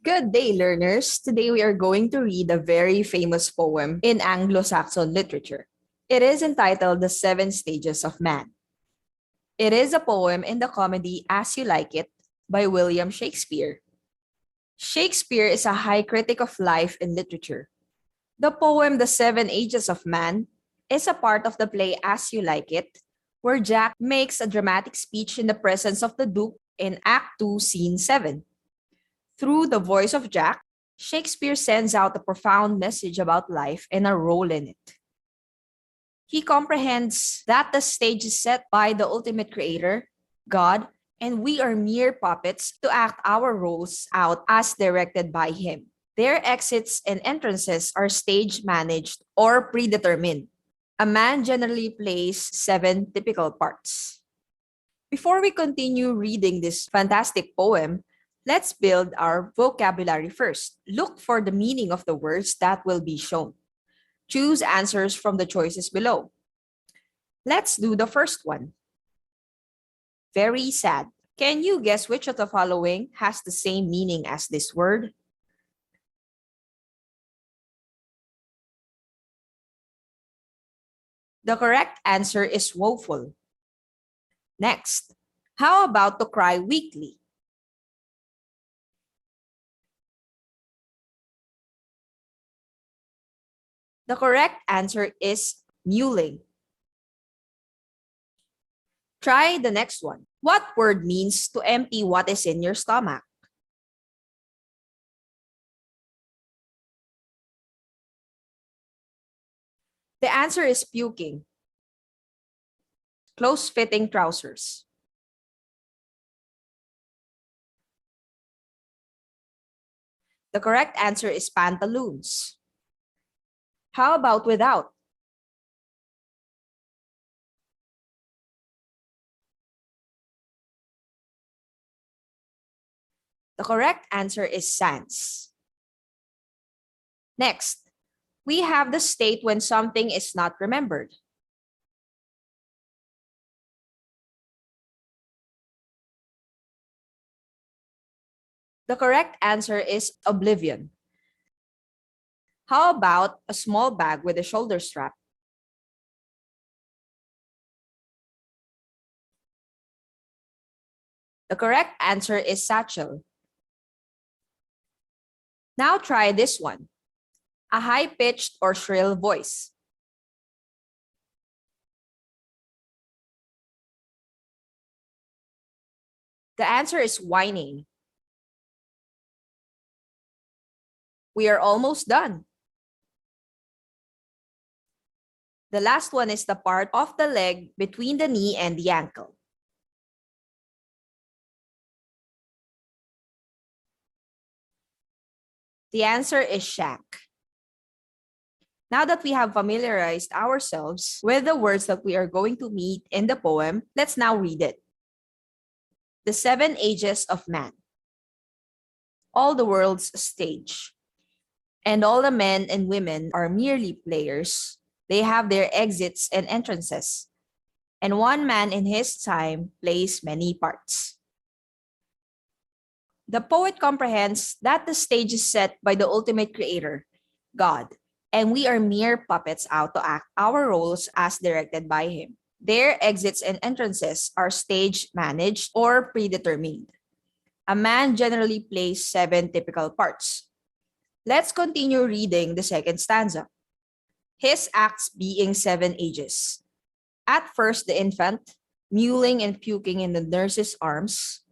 Good day, learners. Today we are going to read a very famous poem in Anglo-Saxon literature. It is entitled The Seven Stages of Man. It is a poem in the comedy As You Like It by William Shakespeare. Shakespeare is a high critic of life in literature. The poem The Seven Ages of Man is a part of the play As You Like It, where Jack makes a dramatic speech in the presence of the Duke in Act 2, Scene 7. Through the voice of Jack, Shakespeare sends out a profound message about life and our role in it. He comprehends that the stage is set by the ultimate creator, God, and we are mere puppets to act our roles out as directed by Him. Their exits and entrances are stage managed or predetermined. A man generally plays 7 typical parts. Before we continue reading this fantastic poem, let's build our vocabulary first. Look for the meaning of the words that will be shown. Choose answers from the choices below. Let's do the first one. Very sad. Can you guess which of the following has the same meaning as this word? The correct answer is woeful. Next, how about to cry weakly? The correct answer is mewling. Try the next one. What word means to empty what is in your stomach? The answer is puking. Close-fitting trousers. The correct answer is pantaloons. How about without? The correct answer is sans. Next, we have the state when something is not remembered. The correct answer is oblivion. How about a small bag with a shoulder strap? The correct answer is satchel. Now try this one. A high-pitched or shrill voice. The answer is whining. We are almost done. The last one is the part of the leg between the knee and the ankle. The answer is shank. Now that we have familiarized ourselves with the words that we are going to meet in the poem, let's now read it. The Seven Ages of Man. All the world's a stage, and all the men and women are merely players. They have their exits and entrances, and one man in his time plays many parts. The poet comprehends that the stage is set by the ultimate creator, God, and we are mere puppets out to act our roles as directed by Him. Their exits and entrances are stage managed or predetermined. A man generally plays 7 typical parts. Let's continue reading the second stanza. His acts being 7 ages. At first, the infant, mewling and puking in the nurse's arms,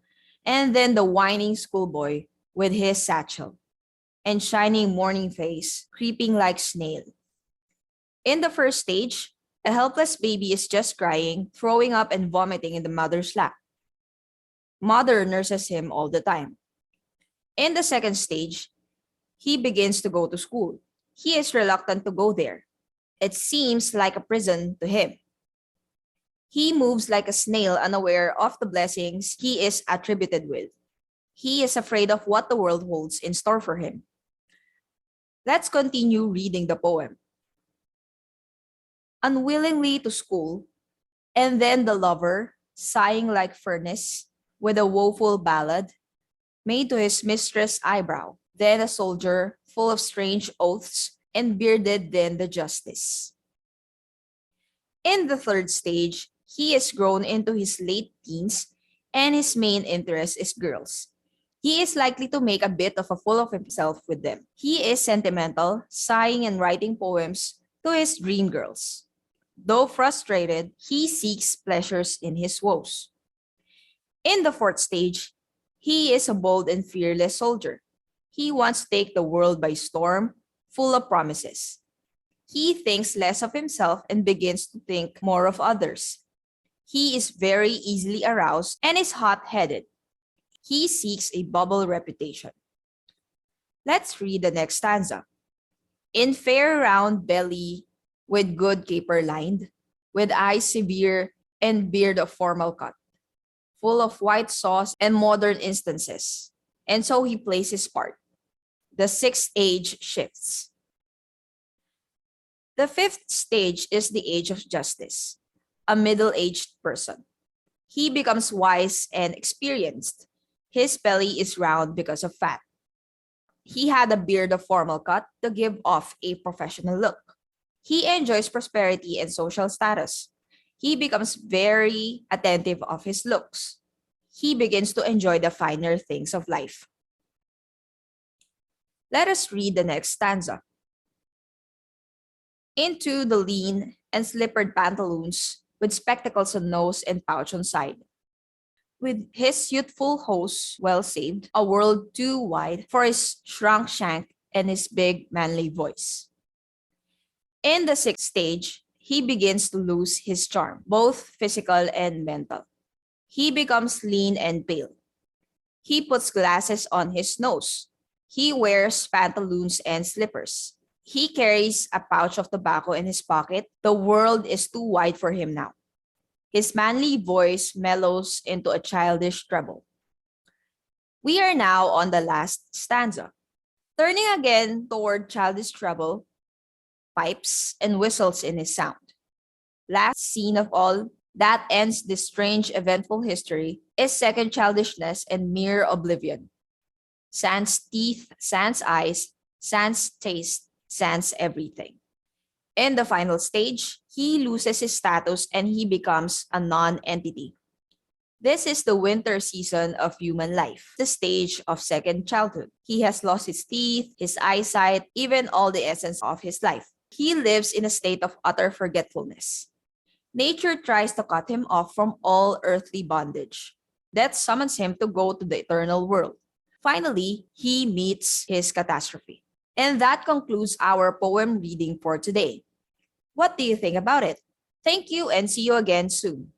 and then the whining schoolboy with his satchel and shining morning face, creeping like snail. In the first stage, a helpless baby is just crying, throwing up and vomiting in the mother's lap. Mother nurses him all the time. In the second stage, he begins to go to school. He is reluctant to go there. It seems like a prison to him. He moves like a snail, unaware of the blessings he is attributed with. He is afraid of what the world holds in store for him. Let's continue reading the poem. Unwillingly to school, and then the lover, sighing like furnace, with a woeful ballad, made to his mistress' eyebrow. then a soldier full of strange oaths, and bearded then the justice. In the third stage, he is grown into his late teens and his main interest is girls. He is likely to make a bit of a fool of himself with them. He is sentimental, sighing and writing poems to his dream girls. Though frustrated, he seeks pleasures in his woes. In the fourth stage, he is a bold and fearless soldier. He wants to take the world by storm, full of promises. He thinks less of himself and begins to think more of others. He is very easily aroused and is hot-headed. He seeks a bubble reputation. Let's read the next stanza. In fair round belly, with good caper lined, with eyes severe and beard of formal cut, full of white sauce and modern instances. And so he plays his part. The sixth age shifts. The fifth stage is the age of justice, a middle-aged person. He becomes wise and experienced. His belly is round because of fat. He had a beard of formal cut to give off a professional look. He enjoys prosperity and social status. He becomes very attentive of his looks. He begins to enjoy the finer things of life. Let us read the next stanza. Into the lean and slippered pantaloons, with spectacles on nose and pouch on side. With his youthful hose well saved, a world too wide for his shrunk shank and his big manly voice. In the sixth stage, he begins to lose his charm, both physical and mental. He becomes lean and pale. He puts glasses on his nose. He wears pantaloons and slippers. He carries a pouch of tobacco in his pocket. The world is too wide for him now. His manly voice mellows into a childish treble. We are now on the last stanza. Turning again toward childish treble, pipes and whistles in his sound. Last scene of all that ends this strange, eventful history is second childishness and mere oblivion. Sans teeth, sans eyes, sans taste, sans everything. In the final stage, he loses his status and he becomes a non-entity. This is the winter season of human life, the stage of second childhood. He has lost his teeth, his eyesight, even all the essence of his life. He lives in a state of utter forgetfulness. Nature tries to cut him off from all earthly bondage. Death summons him to go to the eternal world. Finally, he meets his catastrophe. And that concludes our poem reading for today. What do you think about it? Thank you and see you again soon.